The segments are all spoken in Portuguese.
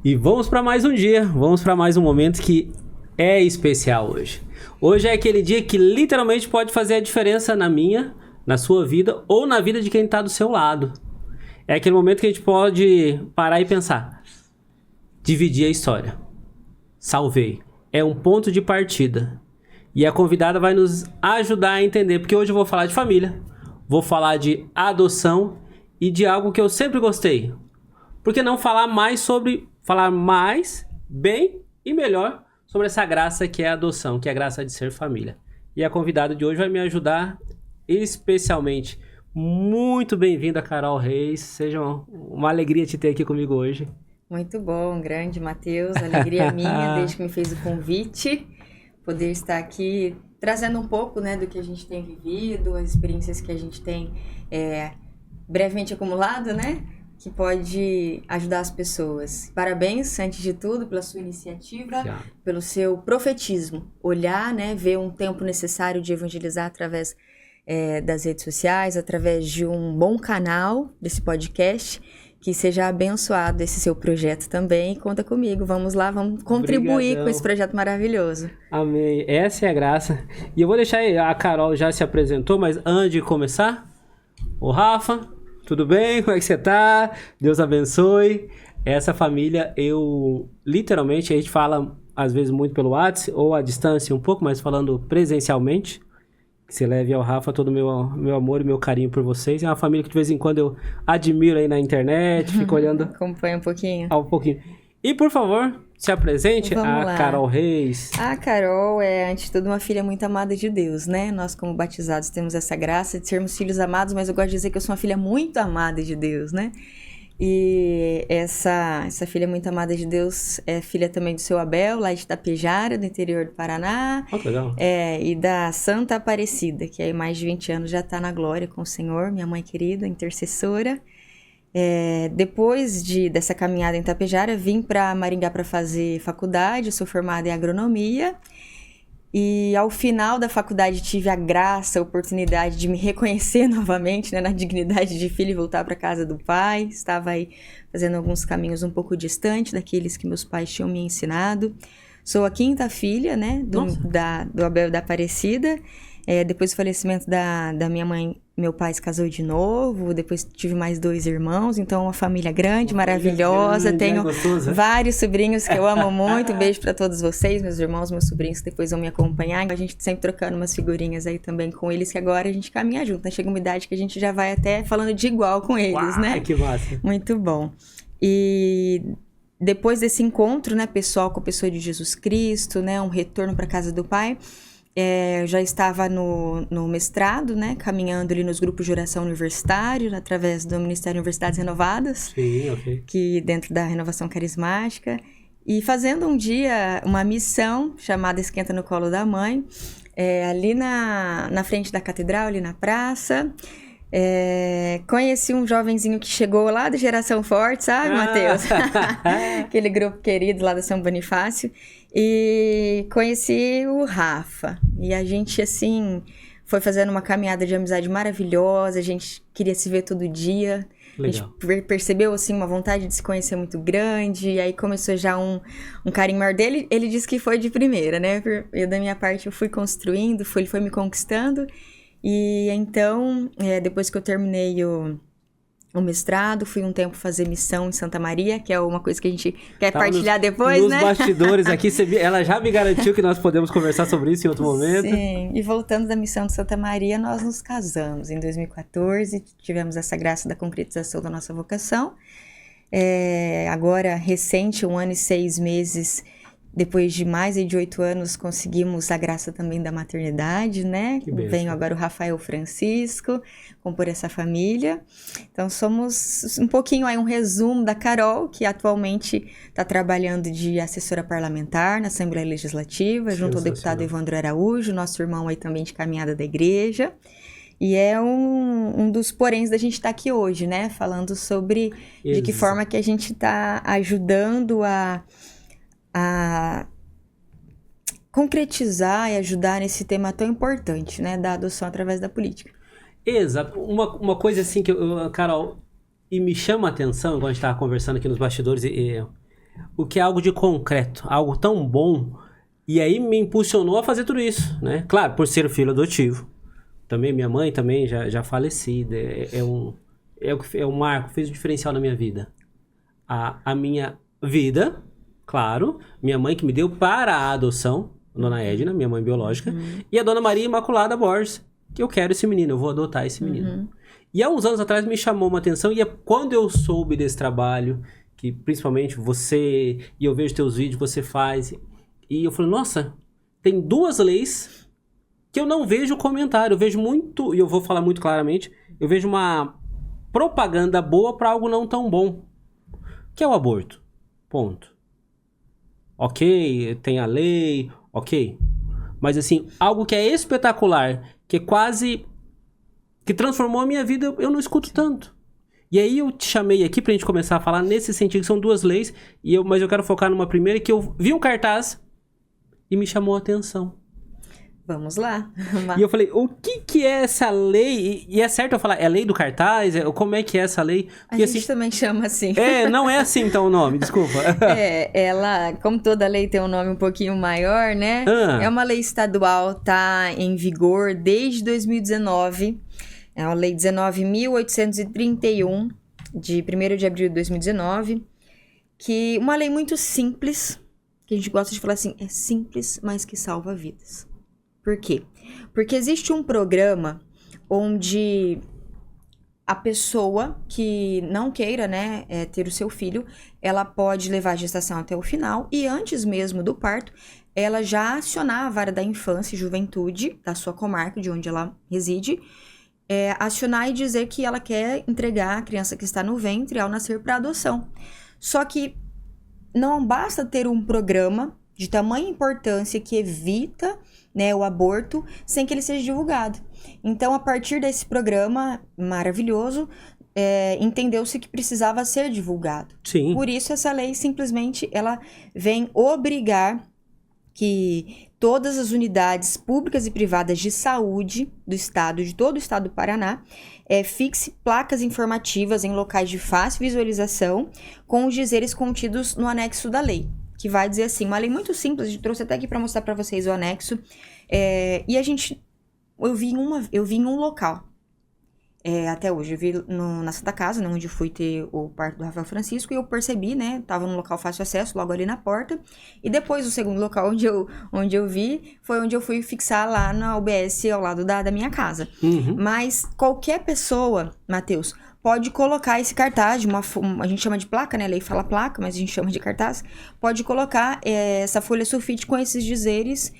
E vamos para mais um dia, vamos para mais um momento que é especial hoje. Hoje é aquele dia que literalmente pode fazer a diferença na minha, na sua vida ou na vida de quem está do seu lado. É aquele momento que a gente pode parar e pensar. Dividir a história. Salvei. É um ponto de partida. E a convidada vai nos ajudar a entender, porque hoje eu vou falar de família, vou falar de adoção e de algo que eu sempre gostei. Por que não falar mais, bem e melhor sobre essa graça que é a adoção, que é a graça de ser família. E a convidada de hoje vai me ajudar especialmente. Muito bem-vinda, Carol Reis. Seja uma alegria te ter aqui comigo hoje. Muito bom, grande Matheus. Alegria minha desde que me fez o convite. Poder estar aqui trazendo um pouco, né, do que a gente tem vivido, as experiências que a gente tem brevemente acumulado, né? Que pode ajudar as pessoas. Parabéns, antes de tudo, pela sua iniciativa, pelo seu profetismo. Olhar, né, ver um tempo necessário de evangelizar através das redes sociais, através de um bom canal desse podcast, que seja abençoado esse seu projeto também. Conta comigo, vamos lá, vamos contribuir Obrigadão. Com esse projeto maravilhoso. Amém, essa é a graça. E eu vou deixar a Carol já se apresentou, mas antes de começar, o Rafa, tudo bem? Como é que você tá? Deus abençoe. Essa família, literalmente, a gente fala às vezes muito pelo WhatsApp ou à distância um pouco, mas falando presencialmente. Que você leve ao Rafa todo o meu amor e meu carinho por vocês. É uma família que de vez em quando eu admiro aí na internet, fico olhando... Acompanha um pouquinho. Um pouquinho. E, por favor, se apresente, Vamos lá. Carol Reis. A Carol é, antes de tudo, uma filha muito amada de Deus, né? Nós, como batizados, temos essa graça de sermos filhos amados, mas eu gosto de dizer que eu sou uma filha muito amada de Deus, né? E essa filha muito amada de Deus é filha também do seu Abel, lá de Itapejara, do interior do Paraná. Oh, legal. E da Santa Aparecida, que há mais de 20 anos já está na glória com o Senhor, minha mãe querida, intercessora. Depois dessa caminhada em Itapejara, vim para Maringá para fazer faculdade, eu sou formada em agronomia. E ao final da faculdade tive a graça, a oportunidade de me reconhecer novamente, né, na dignidade de filho e voltar para casa do pai. Estava aí fazendo alguns caminhos um pouco distante daqueles que meus pais tinham me ensinado. Sou a quinta filha, né, do Abel e da Aparecida. Depois do falecimento da minha mãe, meu pai se casou de novo. Depois tive mais 2 irmãos. Então, uma família grande, maravilhosa. Tenho vários sobrinhos que eu amo muito. Um beijo para todos vocês, meus irmãos, meus sobrinhos que depois vão me acompanhar. A gente sempre trocando umas figurinhas aí também com eles, que agora a gente caminha junto, né? Chega uma idade que a gente já vai até falando de igual com eles, né? Que massa! Muito bom. E... depois desse encontro, né, pessoal com a pessoa de Jesus Cristo, né, um retorno para a casa do Pai, eu já estava no mestrado, né, caminhando ali nos grupos de oração universitário, através do Ministério Universidades Renovadas, sim, okay. Que dentro da renovação carismática, e fazendo um dia uma missão chamada Esquenta no Colo da Mãe, ali na frente da catedral, ali na praça. Conheci um jovenzinho que chegou lá da Geração Forte, sabe, Matheus? Aquele grupo querido lá da São Bonifácio. E conheci o Rafa. E a gente, assim, foi fazendo uma caminhada de amizade maravilhosa. A gente queria se ver todo dia. Legal. A gente percebeu, assim, uma vontade de se conhecer muito grande. E aí começou já um carinho maior dele. Ele disse que foi de primeira, né? Eu, da minha parte, eu fui construindo, ele foi me conquistando. E então, depois que eu terminei o mestrado, fui um tempo fazer missão em Santa Maria, que é uma coisa que a gente quer partilhar depois, nos né? Nos bastidores aqui, ela já me garantiu que nós podemos conversar sobre isso em outro momento. Sim, e voltando da missão de Santa Maria, nós nos casamos em 2014, tivemos essa graça da concretização da nossa vocação. Agora, recente, 1 ano e 6 meses... Depois de mais de 8 anos, conseguimos a graça também da maternidade, né? Venho agora o Rafael Francisco, compor essa família. Então, somos um pouquinho aí um resumo da Carol, que atualmente está trabalhando de assessora parlamentar na Assembleia Legislativa, junto ao deputado Evandro Araújo, nosso irmão aí também de caminhada da igreja. E é um dos poréns da gente estar aqui hoje, né? Falando sobre de que forma que a gente está ajudando a concretizar e ajudar nesse tema tão importante, né, da adoção através da política. Exato. Uma coisa assim que, Carol, e me chama a atenção, quando a gente estava conversando aqui nos bastidores, o que é algo de concreto, algo tão bom. E aí me impulsionou a fazer tudo isso, né? Claro, por ser filho adotivo. Também minha mãe também já falecida. É um marco, fez um diferencial na minha vida. A minha vida, claro, minha mãe que me deu para a adoção, a dona Edna, minha mãe biológica, e a dona Maria Imaculada Borges, que eu quero esse menino, eu vou adotar esse menino. E há uns anos atrás me chamou uma atenção, e é quando eu soube desse trabalho, que principalmente você, e eu vejo teus vídeos, você faz, e eu falei, nossa, tem 2 leis que eu não vejo comentário, eu vejo muito, e eu vou falar muito claramente, eu vejo uma propaganda boa para algo não tão bom, que é o aborto. Ponto. Ok, tem a lei, ok. Mas assim, algo que é espetacular, que é quase... que transformou a minha vida, eu não escuto tanto. E aí eu te chamei aqui pra gente começar a falar nesse sentido, que são 2 leis, mas eu quero focar numa primeira, que eu vi um cartaz e me chamou a atenção. Vamos lá. E eu falei, o que é essa lei? E é certo eu falar, é lei do cartaz? Como é que é essa lei? A gente também chama assim. Não é assim então o nome, desculpa. Ela, como toda lei tem um nome um pouquinho maior, né? É uma lei estadual, tá em vigor desde 2019. É a lei 19.831, de 1º de abril de 2019. Que uma lei muito simples, que a gente gosta de falar assim, é simples, mas que salva vidas. Por quê? Porque existe um programa onde a pessoa que não queira, né, ter o seu filho, ela pode levar a gestação até o final e antes mesmo do parto, ela já acionar a vara da infância e juventude da sua comarca, de onde ela reside, acionar e dizer que ela quer entregar a criança que está no ventre ao nascer para adoção. Só que não basta ter um programa de tamanha importância que evita, né, o aborto sem que ele seja divulgado. Então, a partir desse programa maravilhoso, entendeu-se que precisava ser divulgado. Sim. Por isso, essa lei simplesmente ela vem obrigar que todas as unidades públicas e privadas de saúde do estado, de todo o estado do Paraná, fixe placas informativas em locais de fácil visualização com os dizeres contidos no anexo da lei. Que vai dizer assim, uma lei muito simples, a gente trouxe até aqui para mostrar para vocês o anexo. E eu vi em um local, até hoje, eu vi na Santa Casa, né, onde eu fui ter o parto do Rafael Francisco, e eu percebi, né, tava num local fácil acesso, logo ali na porta, e depois o segundo local onde eu vi, foi onde eu fui fixar lá na UBS ao lado da minha casa. Mas qualquer pessoa, Matheus, pode colocar esse cartaz, a gente chama de placa, né? A lei fala placa, mas a gente chama de cartaz. Pode colocar essa folha sulfite com esses dizeres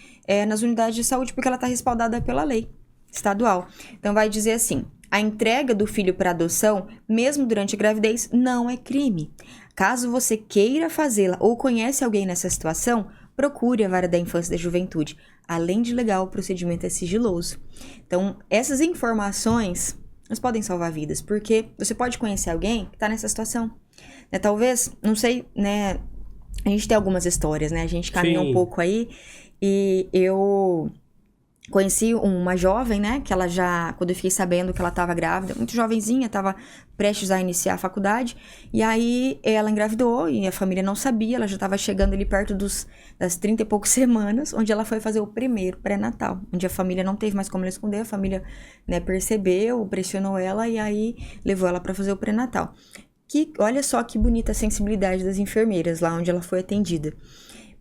nas unidades de saúde, porque ela está respaldada pela lei estadual. Então, vai dizer assim, a entrega do filho para adoção, mesmo durante a gravidez, não é crime. Caso você queira fazê-la ou conhece alguém nessa situação, procure a vara da infância e da juventude. Além de legal, o procedimento é sigiloso. Então, essas informações... Mas podem salvar vidas, porque você pode conhecer alguém que tá nessa situação. Né? Talvez, não sei, né? A gente tem algumas histórias, né? A gente caminha um pouco aí. E eu conheci uma jovem, né? Que ela já, quando eu fiquei sabendo que ela tava grávida, muito jovenzinha, tava prestes a iniciar a faculdade. E aí ela engravidou e a família não sabia. Ela já tava chegando ali perto das 30 e poucas semanas, onde ela foi fazer o primeiro pré-natal. Onde a família não teve mais como ela esconder. A família, né, percebeu, pressionou ela e aí levou ela para fazer o pré-natal. Olha só que bonita a sensibilidade das enfermeiras lá onde ela foi atendida.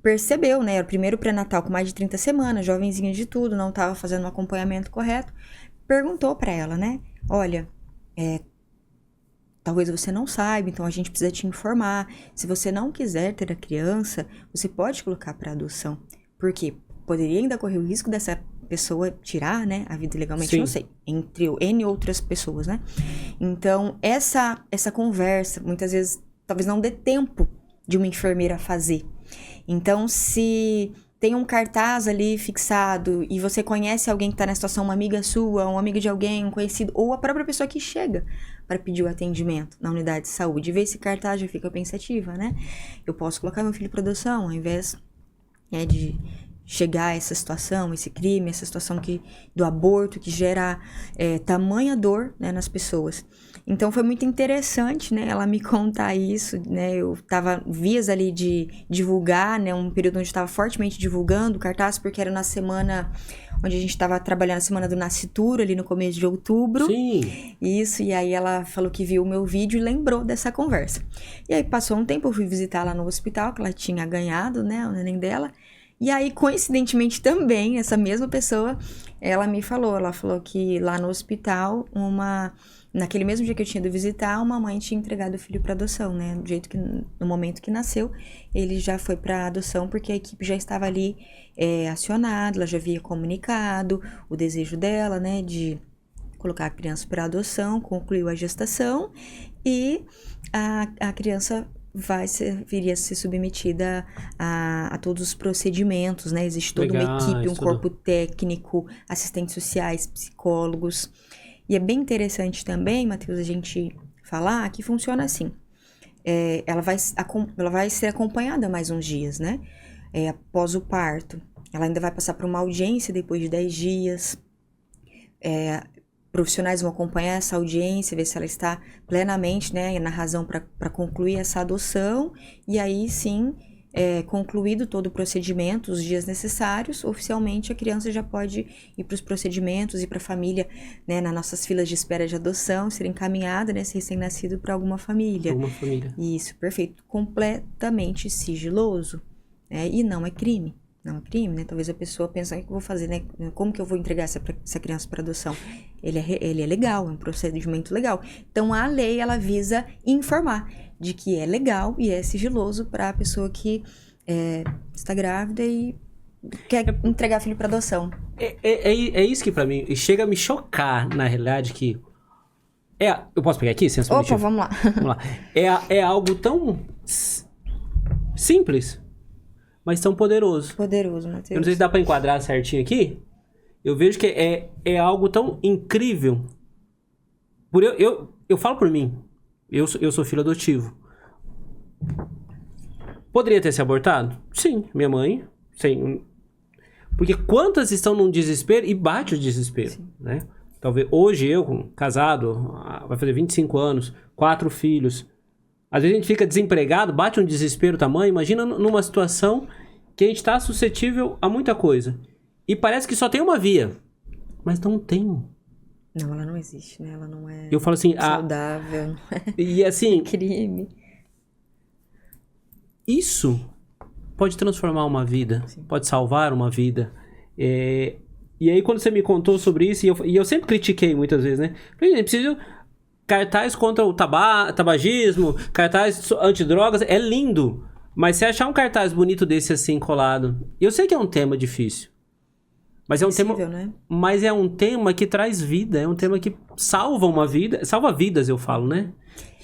Percebeu, né? Era o primeiro pré-natal com mais de 30 semanas, jovenzinha de tudo, não estava fazendo um acompanhamento correto. Perguntou para ela, né? Olha, talvez você não saiba, então a gente precisa te informar. Se você não quiser ter a criança, você pode colocar para adoção. Por quê? Poderia ainda correr o risco dessa pessoa tirar, né, a vida ilegalmente, Sim. Não sei, entre N outras pessoas, né? Então, essa conversa, muitas vezes, talvez não dê tempo de uma enfermeira fazer. Então, se tem um cartaz ali fixado e você conhece alguém que está na situação, uma amiga sua, um amigo de alguém, um conhecido, ou a própria pessoa que chega para pedir o atendimento na unidade de saúde, vê esse cartaz, já fica pensativa, né? Eu posso colocar meu filho para adoção, ao invés de chegar a essa situação, esse crime, essa situação do aborto, que gera tamanha dor, né, nas pessoas. Então foi muito interessante, né, ela me contar isso, né, eu tava vias ali de divulgar, né, um período onde eu estava fortemente divulgando cartaz, porque era na semana onde a gente estava trabalhando, a semana do Nascituro, ali no começo de outubro. Sim. Isso, e aí ela falou que viu o meu vídeo e lembrou dessa conversa. E aí passou um tempo, eu fui visitar ela no hospital, que ela tinha ganhado, né, o neném dela. E aí, coincidentemente também, essa mesma pessoa, ela falou que lá no hospital, naquele mesmo dia que eu tinha ido visitar, uma mãe tinha entregado o filho para adoção, né? No momento que nasceu, ele já foi para adoção, porque a equipe já estava ali acionada, ela já havia comunicado o desejo dela, né, de colocar a criança para adoção, concluiu a gestação e a criança viria a ser submetida a todos os procedimentos, né? Existe toda uma equipe, um corpo técnico, assistentes sociais, psicólogos. E é bem interessante também, Matheus, a gente falar que funciona assim. Ela vai ser acompanhada mais uns dias, né? Após o parto. Ela ainda vai passar por uma audiência depois de 10 dias. Profissionais vão acompanhar essa audiência, ver se ela está plenamente, né, na razão para concluir essa adoção. E aí, sim, concluído todo o procedimento, os dias necessários, oficialmente a criança já pode ir para os procedimentos e para a família, né, nas nossas filas de espera de adoção, ser encaminhada, né, esse recém-nascido para alguma família. Alguma família. Isso, perfeito. Completamente sigiloso, né, e não é crime. Não é crime, né? Talvez a pessoa pense, o que eu vou fazer, né? Como que eu vou entregar essa criança para adoção? Ele é legal, é um procedimento legal. Então, a lei, ela visa informar de que é legal e é sigiloso para a pessoa que está grávida e quer entregar filho para adoção. É isso que para mim chega a me chocar, na realidade, que... eu posso pegar aqui? Opa, vamos lá. Vamos lá. É algo tão simples, mas tão poderoso. Poderoso, Matheus. Eu não sei se dá pra enquadrar certinho aqui. Eu vejo que é algo tão incrível. Eu falo por mim. Eu sou filho adotivo. Poderia ter se abortado? Sim, minha mãe. Sim. Porque quantas estão num desespero e bate o desespero, sim, né? Talvez hoje eu, casado, vai fazer 25 anos, 4 filhos... Às vezes a gente fica desempregado, bate um desespero tamanho. Imagina numa situação que a gente está suscetível a muita coisa. E parece que só tem uma via. Mas não tem. Não, ela não existe, né? Ela não é, eu falo assim, saudável, não é e assim, crime. Isso pode transformar uma vida, sim, pode salvar uma vida. E aí quando você me contou sobre isso, e eu sempre critiquei muitas vezes, né? Falei, preciso... Cartaz contra o tabagismo, cartaz antidrogas, é lindo. Mas se achar um cartaz bonito desse assim colado... Eu sei que é um tema difícil. Mas é um tema, né? Mas é um tema que traz vida. É um tema que salva uma vida. Salva vidas, eu falo, né?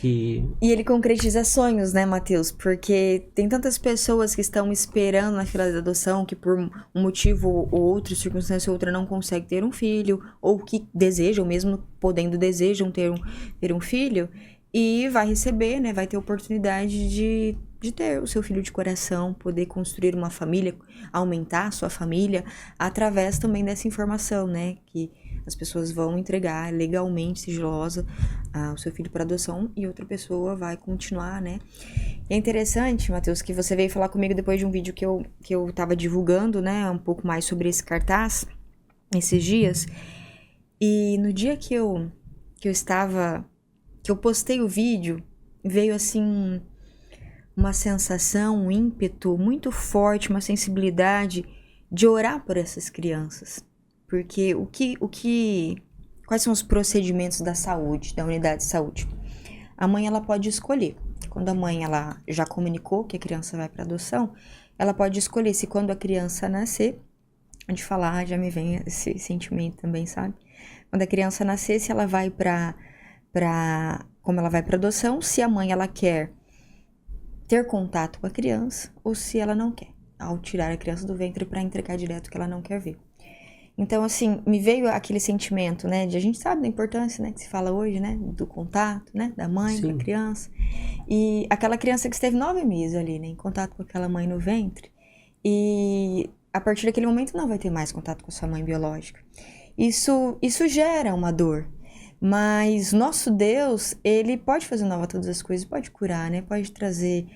E ele concretiza sonhos, né, Matheus? Porque tem tantas pessoas que estão esperando na fila de adoção, que por um motivo ou outro, circunstância ou outra, não conseguem ter um filho, ou que desejam, mesmo podendo, desejam ter um filho, e vai receber, né, vai ter oportunidade de ter o seu filho de coração, poder construir uma família, aumentar a sua família, através também dessa informação, né, que as pessoas vão entregar legalmente, sigilosa, o seu filho para adoção e outra pessoa vai continuar, né? E é interessante, Matheus, que você veio falar comigo depois de um vídeo que eu tava divulgando, né? Um pouco mais sobre esse cartaz, esses dias. E no dia que eu postei o vídeo, veio assim uma sensação, um ímpeto muito forte, uma sensibilidade de orar por essas crianças. Porque quais são os procedimentos da saúde, da unidade de saúde? A mãe, ela pode escolher. Quando a mãe, ela já comunicou que a criança vai para adoção, ela pode escolher se quando a criança nascer, de falar, já me vem esse sentimento também, sabe? Quando a criança nascer, se ela vai como ela vai para adoção, se a mãe, ela quer ter contato com a criança ou se ela não quer, ao tirar a criança do ventre para entregar direto que ela não quer ver. Então, assim, me veio aquele sentimento, né, de a gente sabe da importância, né, que se fala hoje, né, do contato, né, da mãe, sim, com a criança. E aquela criança que esteve 9 meses ali, né, em contato com aquela mãe no ventre. E a partir daquele momento não vai ter mais contato com a sua mãe biológica. Isso gera uma dor. Mas nosso Deus, ele pode fazer nova todas as coisas, pode curar, né? Pode trazer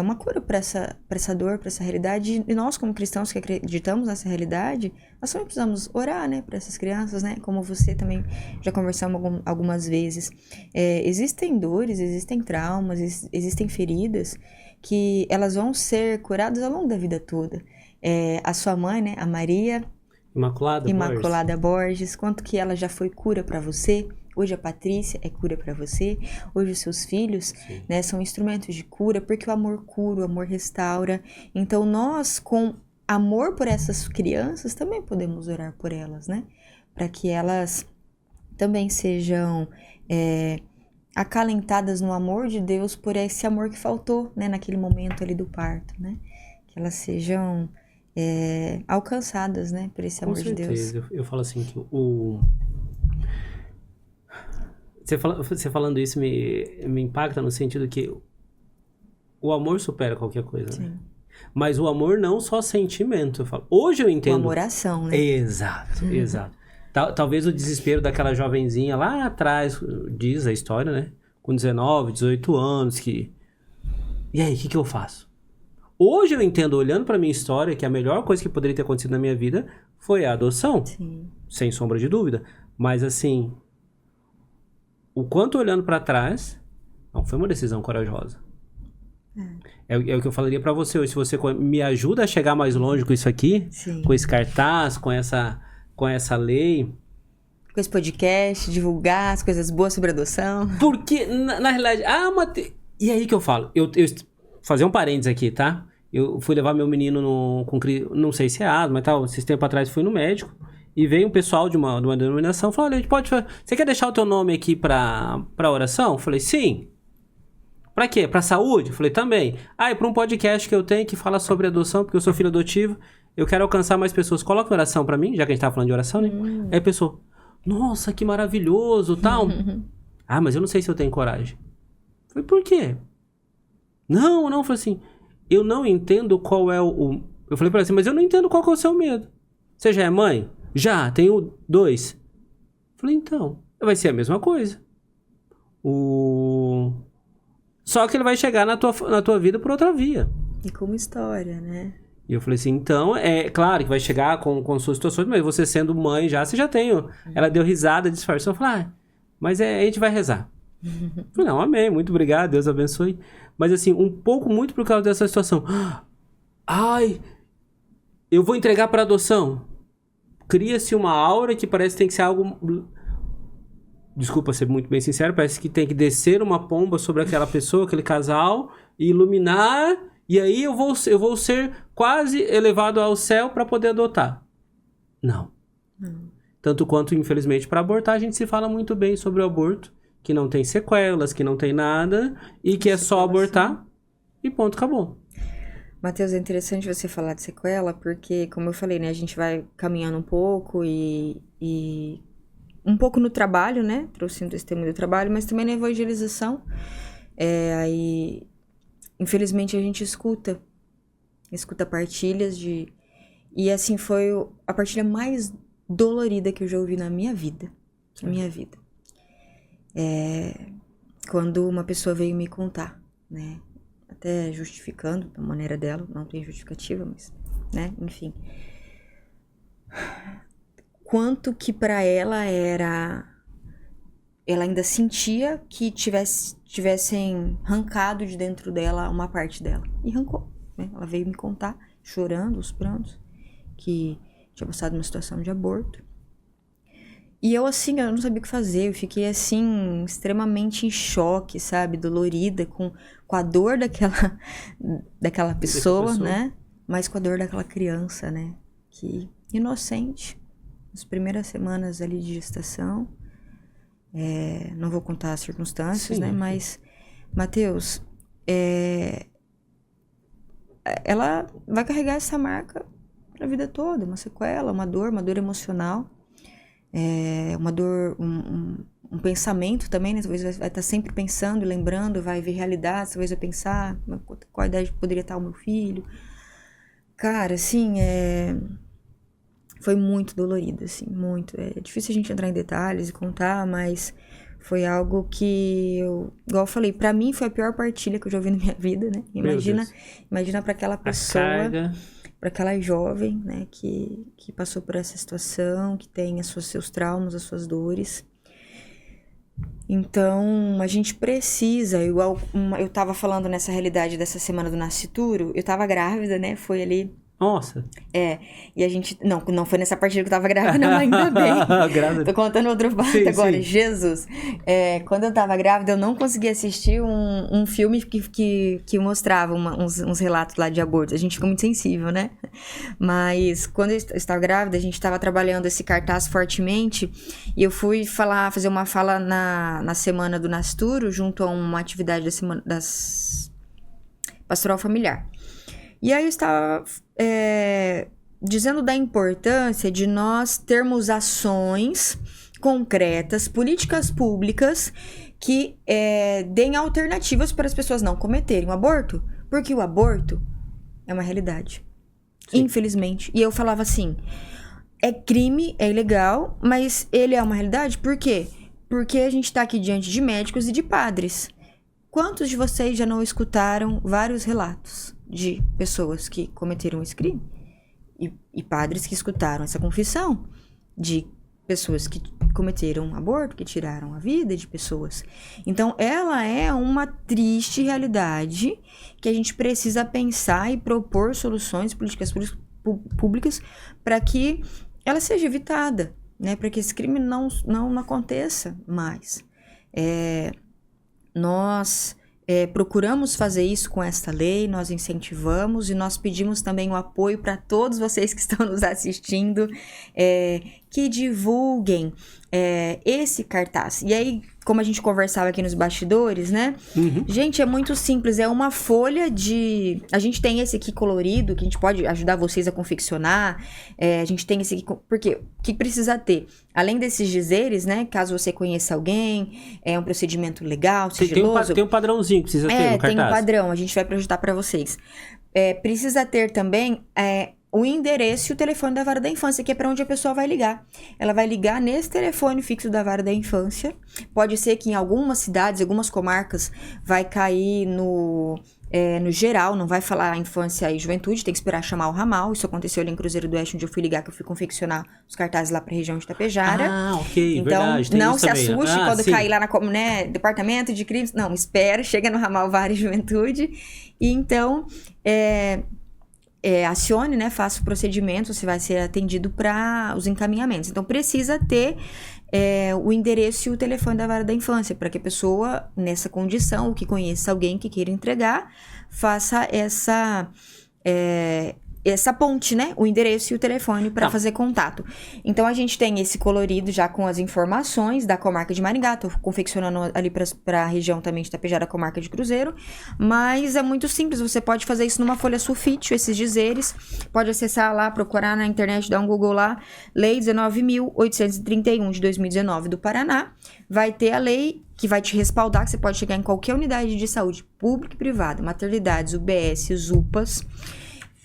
uma cura para essa dor, para essa realidade. E nós, como cristãos que acreditamos nessa realidade, nós também precisamos orar, né, para essas crianças, né? Como você também já conversamos algumas vezes. Existem dores, existem traumas, existem feridas que elas vão ser curadas ao longo da vida toda. A sua mãe, né, a Maria Imaculada Borges, quanto que ela já foi cura para você. Hoje a Patrícia é cura para você. Hoje os seus filhos, né, são instrumentos de cura, porque o amor cura, o amor restaura. Então nós, com amor por essas crianças, também podemos orar por elas, né? Para que elas também sejam acalentadas no amor de Deus por esse amor que faltou, né, naquele momento ali do parto, né? Que elas sejam alcançadas, né, por esse amor de Deus. Eu falo assim que Você falando isso me impacta no sentido que o amor supera qualquer coisa, né? Mas o amor não só sentimento, eu falo. Hoje eu entendo. O amor ação, né? Exato, exato. Talvez o desespero daquela jovenzinha lá atrás, diz a história, né? Com 19, 18 anos, E aí, o que eu faço? Hoje eu entendo, olhando pra minha história, que a melhor coisa que poderia ter acontecido na minha vida foi a adoção. Sim. Sem sombra de dúvida. Mas assim, o quanto olhando pra trás, não foi uma decisão corajosa. É o que eu falaria pra você hoje. Se você me ajuda a chegar mais longe com isso aqui, Sim. com esse cartaz, com essa lei. Com esse podcast, divulgar as coisas boas sobre adoção. Porque, na realidade, e aí que eu falo, eu fazer um parênteses aqui, tá? Eu fui levar meu menino não sei se é asma e tal, esses tempos atrás fui no médico, e veio um pessoal de uma denominação, falou, olha, você quer deixar o teu nome aqui pra oração? Eu falei, sim. Pra quê? Pra saúde? Eu falei, também. E pra um podcast que eu tenho que fala sobre adoção, porque eu sou filho adotivo, eu quero alcançar mais pessoas. Coloca oração pra mim, já que a gente tava falando de oração, né? Aí a pessoa, nossa, que maravilhoso, tal. Mas eu não sei se eu tenho coragem. Eu falei, por quê? Não, eu falei assim, eu não entendo qual é Eu falei pra ela assim, mas eu não entendo qual que é o seu medo. Você já é mãe? Já, tenho 2. Eu falei, então, vai ser a mesma coisa. Só que ele vai chegar na tua vida por outra via. E como história, né? E eu falei assim, então, é claro que vai chegar com suas situações, mas você sendo mãe já, você já tem. Ela deu risada, disfarçou, eu falei, mas a gente vai rezar. Eu falei, não, amém, muito obrigado, Deus abençoe. Mas assim, muito por causa dessa situação. Eu vou entregar para adoção. Cria-se uma aura que parece que tem que ser algo... Desculpa ser muito bem sincero, parece que tem que descer uma pomba sobre aquela pessoa, aquele casal, e iluminar, e aí eu vou ser quase elevado ao céu para poder adotar. Não. Tanto quanto, infelizmente, para abortar, a gente se fala muito bem sobre o aborto, que não tem sequelas, que não tem nada, e que é só abortar, e ponto, acabou. Matheus, é interessante você falar de sequela, porque, como eu falei, né, a gente vai caminhando um pouco e um pouco no trabalho, né, trouxe um testemunho do trabalho, mas também na evangelização. Aí, infelizmente, a gente escuta partilhas e assim, foi a partilha mais dolorida que eu já ouvi na minha vida. Na minha vida. Quando uma pessoa veio me contar, né? Até justificando da maneira dela, não tem justificativa, mas, né? Enfim. Quanto que pra ela era... Ela ainda sentia que tivessem arrancado de dentro dela uma parte dela. E arrancou, né? Ela veio me contar, chorando, os prantos, que tinha passado uma situação de aborto. E eu, assim, eu não sabia o que fazer. Eu fiquei, assim, extremamente em choque, sabe? Dolorida com a dor daquela pessoa, né? Mas com a dor daquela criança, né? Que inocente. Nas primeiras semanas ali de gestação. Não vou contar as circunstâncias, né? Mas, Matheus, ela vai carregar essa marca pra vida toda. Uma sequela, uma dor emocional. Uma dor, um pensamento também, né? Talvez vai estar sempre pensando e lembrando, vai ver realidades, talvez vai pensar qual idade poderia estar o meu filho. Cara, assim, foi muito dolorido, assim, muito. É difícil a gente entrar em detalhes e contar, mas foi algo que igual eu falei, pra mim foi a pior partilha que eu já ouvi na minha vida, né? Meu Imagina, Deus. imagina para aquela A pessoa, carga. para aquela jovem, né, que passou por essa situação, que tem seus traumas, as suas dores. Então, a gente precisa, igual eu tava falando nessa realidade dessa semana do nascituro, eu tava grávida, né? Foi ali. Nossa. E a gente. Não foi nessa partida que eu tava grávida, não, ainda bem. Grávida. Tô contando outro fato Sim, agora. sim. Jesus. Quando eu tava grávida, eu não conseguia assistir um filme que mostrava uns relatos lá de aborto. A gente fica muito sensível, né? Mas quando eu estava grávida, a gente tava trabalhando esse cartaz fortemente. E eu fui fazer uma fala na semana do nascituro, junto a uma atividade das pastoral familiar. E aí eu estava dizendo da importância de nós termos ações concretas, políticas públicas que deem alternativas para as pessoas não cometerem o aborto, porque o aborto é uma realidade. Sim. Infelizmente. E eu falava assim, é crime, é ilegal, mas ele é uma realidade, por quê? Porque a gente está aqui diante de médicos e de padres. Quantos de vocês já não escutaram vários relatos de pessoas que cometeram esse crime? E padres que escutaram essa confissão de pessoas que cometeram aborto, que tiraram a vida de pessoas. Então, ela é uma triste realidade que a gente precisa pensar e propor soluções, políticas públicas para que ela seja evitada, né? Para que esse crime não aconteça mais. Nós procuramos fazer isso com esta lei, nós incentivamos e nós pedimos também o apoio para todos vocês que estão nos assistindo, que divulguem esse cartaz. E aí, como a gente conversava aqui nos bastidores, né? Uhum. Gente, é muito simples, é uma folha de... A gente tem esse aqui colorido, que a gente pode ajudar vocês a confeccionar, a gente tem esse aqui... Porque o que precisa ter? Além desses dizeres, né? Caso você conheça alguém, é um procedimento legal, sigiloso... Tem um padrãozinho que precisa ter no cartaz. Tem um padrão, a gente vai projetar para vocês. Precisa ter também... o endereço e o telefone da vara da infância, que é para onde a pessoa vai ligar. Ela vai ligar nesse telefone fixo da vara da infância. Pode ser que em algumas cidades, algumas comarcas, vai cair no geral, não vai falar infância e juventude, tem que esperar chamar o ramal. Isso aconteceu ali em Cruzeiro do Oeste, onde eu fui ligar, que eu fui confeccionar os cartazes lá pra região de Itapejara. Ah, ok, então, verdade. Tem não isso se também. assuste quando cair lá na departamento de crimes. Não, espera, chega no ramal Vara e Juventude. E então, acione, né? Faça o procedimento, você vai ser atendido para os encaminhamentos. Então, precisa ter o endereço e o telefone da vara da infância, para que a pessoa, nessa condição, ou que conheça alguém que queira entregar, faça essa ponte, né? O endereço e o telefone para fazer contato. Então, a gente tem esse colorido já com as informações da comarca de Maringá. Tô confeccionando ali para a região também de Itapejara, comarca de Cruzeiro. Mas é muito simples. Você pode fazer isso numa folha sulfite, esses dizeres. Pode acessar lá, procurar na internet, dar um Google lá. Lei 19.831 de 2019 do Paraná. Vai ter a lei que vai te respaldar, que você pode chegar em qualquer unidade de saúde, pública e privada, maternidades, UBS, UPAs,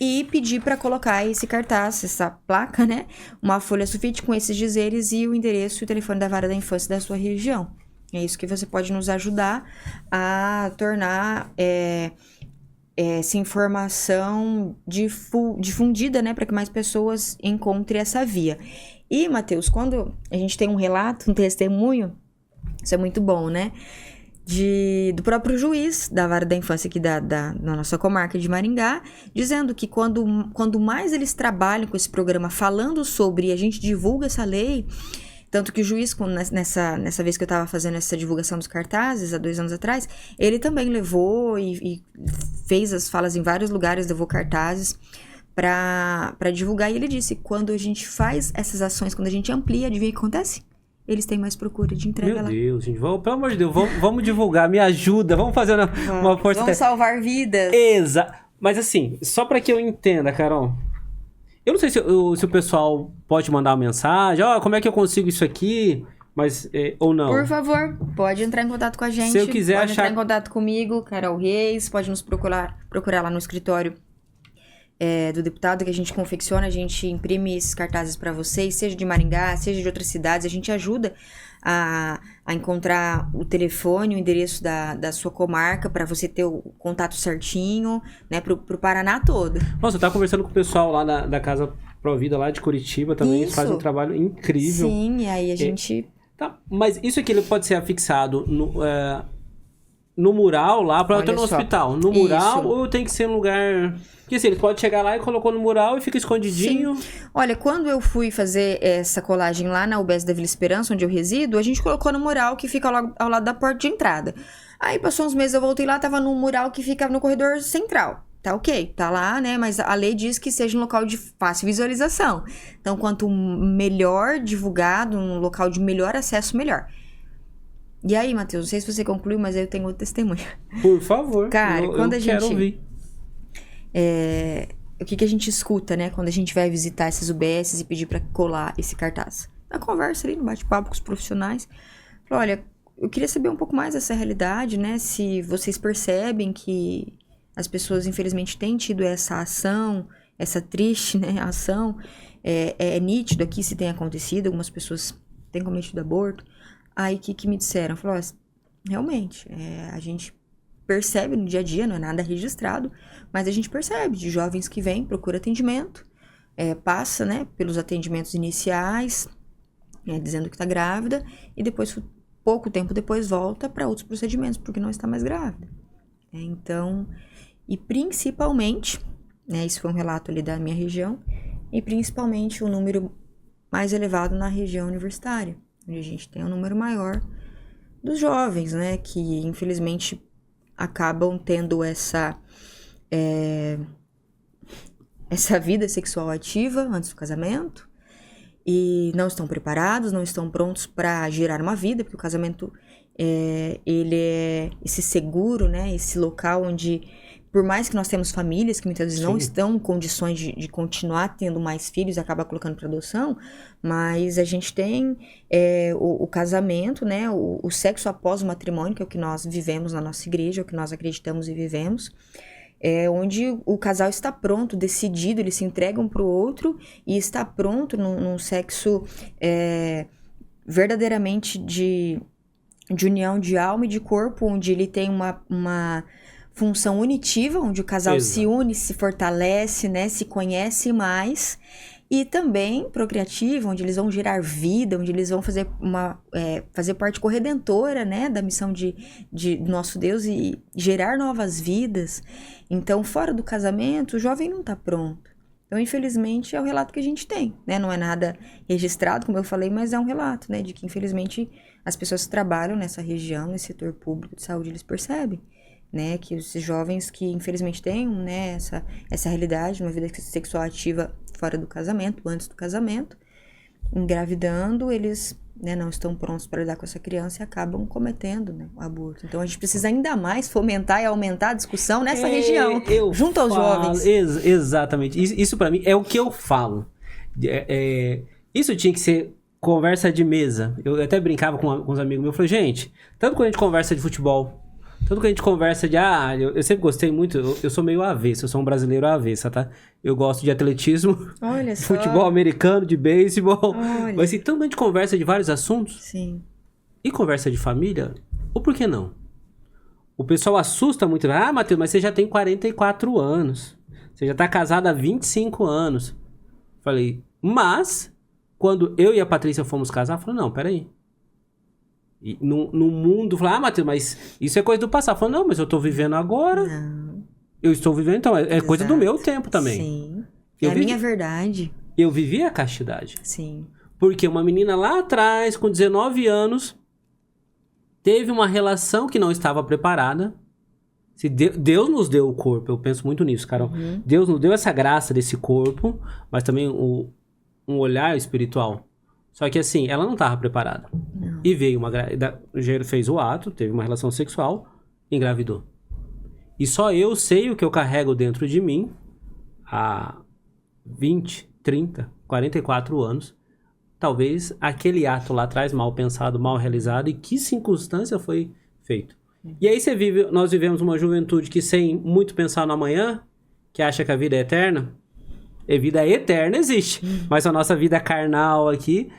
e pedir para colocar esse cartaz, essa placa, né? Uma folha sulfite com esses dizeres e o endereço e o telefone da vara da infância da sua região. É isso que você pode nos ajudar a tornar essa informação difundida, né? Para que mais pessoas encontrem essa via. E, Matheus, quando a gente tem um relato, um testemunho, isso é muito bom, né? Do próprio juiz da vara da infância aqui da nossa comarca de Maringá, dizendo que quando mais eles trabalham com esse programa, falando sobre, e a gente divulga essa lei, tanto que o juiz, nessa vez que eu estava fazendo essa divulgação dos cartazes, há 2 anos atrás, ele também levou e fez as falas em vários lugares, levou cartazes para divulgar, e ele disse, quando a gente faz essas ações, quando a gente amplia, adivinha o que acontece? Eles têm mais procura de entrega lá. Meu Deus, gente. Pelo amor de Deus, vamos divulgar, me ajuda. Vamos fazer uma força... Vamos salvar vidas. Exato. Mas assim, só para que eu entenda, Carol. Eu não sei se o pessoal pode mandar uma mensagem. Como é que eu consigo isso aqui? Mas, ou não. Por favor, pode entrar em contato com a gente. Se eu quiser pode entrar em contato comigo, Carol Reis. Pode nos procurar lá no escritório do deputado que a gente confecciona, a gente imprime esses cartazes para vocês, seja de Maringá, seja de outras cidades, a gente ajuda a encontrar o telefone, o endereço da sua comarca para você ter o contato certinho, né, pro Paraná todo. Nossa, eu tava conversando com o pessoal lá da Casa Provida, lá de Curitiba também, eles fazem um trabalho incrível. Sim, e aí a gente... Tá, mas isso aqui ele pode ser afixado no mural lá, para até no hospital. No mural, ou tem que ser um lugar... Porque assim, ele pode chegar lá e colocou no mural e fica escondidinho. Sim. Olha, quando eu fui fazer essa colagem lá na UBS da Vila Esperança, onde eu resido, a gente colocou no mural que fica ao lado da porta de entrada. Aí passou uns meses, eu voltei lá, tava no mural que fica no corredor central. Tá ok, tá lá, né? Mas a lei diz que seja um local de fácil visualização. Então, quanto melhor divulgado, um local de melhor acesso, melhor. E aí, Matheus, não sei se você concluiu, mas eu tenho outro testemunho. Por favor. Cara, quando a gente... quero ouvir. O que a gente escuta, né? Quando a gente vai visitar essas UBSs e pedir pra colar esse cartaz. Na conversa ali, no bate-papo com os profissionais. Falei, olha, eu queria saber um pouco mais dessa realidade, né? Se vocês percebem que as pessoas, infelizmente, têm tido essa ação, essa triste, né, ação. É nítido aqui se tem acontecido, algumas pessoas têm cometido aborto. Aí, o que me disseram? Falaram, realmente, a gente percebe no dia a dia, não é nada registrado, mas a gente percebe de jovens que vêm, procura atendimento, passa, né, pelos atendimentos iniciais, dizendo que está grávida, e depois, pouco tempo depois, volta para outros procedimentos, porque não está mais grávida. Então, e principalmente, né, isso foi um relato ali da minha região, e principalmente o número mais elevado na região universitária, onde a gente tem um número maior dos jovens, né, que infelizmente acabam tendo essa vida sexual ativa antes do casamento e não estão preparados, não estão prontos para gerar uma vida, porque o casamento ele é esse seguro, né, esse local onde, por mais que nós temos famílias que muitas vezes não estão em condições de continuar tendo mais filhos e acaba colocando para adoção, mas a gente tem o casamento, né, o sexo após o matrimônio, que é o que nós vivemos na nossa igreja, é o que nós acreditamos e vivemos, onde o casal está pronto, decidido, eles se entregam para o outro e está pronto num sexo verdadeiramente de união de alma e de corpo, onde ele tem uma função unitiva, onde o casal se une, se fortalece, né, se conhece mais, e também procriativa, onde eles vão gerar vida, onde eles vão fazer parte corredentora, né, da missão de nosso Deus e gerar novas vidas. Então, fora do casamento, o jovem não está pronto. Então, infelizmente, é o relato que a gente tem, né? Não é nada registrado, como eu falei, mas é um relato, né, de que, infelizmente, as pessoas que trabalham nessa região, nesse setor público de saúde, eles percebem, né, que esses jovens que infelizmente têm, né, essa realidade, uma vida sexual ativa fora do casamento, antes do casamento, engravidando, eles, né, não estão prontos para lidar com essa criança e acabam cometendo, né, o aborto. Então a gente precisa ainda mais fomentar e aumentar a discussão nessa região, junto aos jovens. Exatamente. Isso para mim é o que eu falo. Isso tinha que ser conversa de mesa. Eu até brincava com uns amigos meus, eu falei, gente, tanto quando a gente conversa de futebol, tanto que a gente conversa de... eu sempre gostei muito... Eu sou meio avesso. Eu sou um brasileiro avesso, tá? Eu gosto de atletismo. Olha só. Futebol americano, de beisebol. Mas assim, tanto que a gente conversa de vários assuntos. Sim. E conversa de família, ou por que não? O pessoal assusta muito. Matheus, mas você já tem 44 anos. Você já tá casado há 25 anos. Falei, mas... Quando eu e a Patrícia fomos casar, eu falei, não, peraí. E no mundo, falei, Matheus, mas isso é coisa do passado. Eu falei, não, mas eu tô vivendo agora. Não. Eu estou vivendo, então, é coisa do meu tempo também. Sim. A minha verdade. Eu vivi a castidade. Sim. Porque uma menina lá atrás, com 19 anos, teve uma relação que não estava preparada. Deus nos deu o corpo, eu penso muito nisso, Carol. Uhum. Deus nos deu essa graça desse corpo, mas também um olhar espiritual. Só que assim, ela não estava preparada. Não. E veio fez o ato, teve uma relação sexual, engravidou. E só eu sei o que eu carrego dentro de mim há 20, 30, 44 anos. Talvez aquele ato lá atrás, mal pensado, mal realizado, e que circunstância foi feito. E aí nós vivemos uma juventude que sem muito pensar no amanhã, que acha que a vida é eterna, e vida eterna existe. Mas a nossa vida carnal aqui,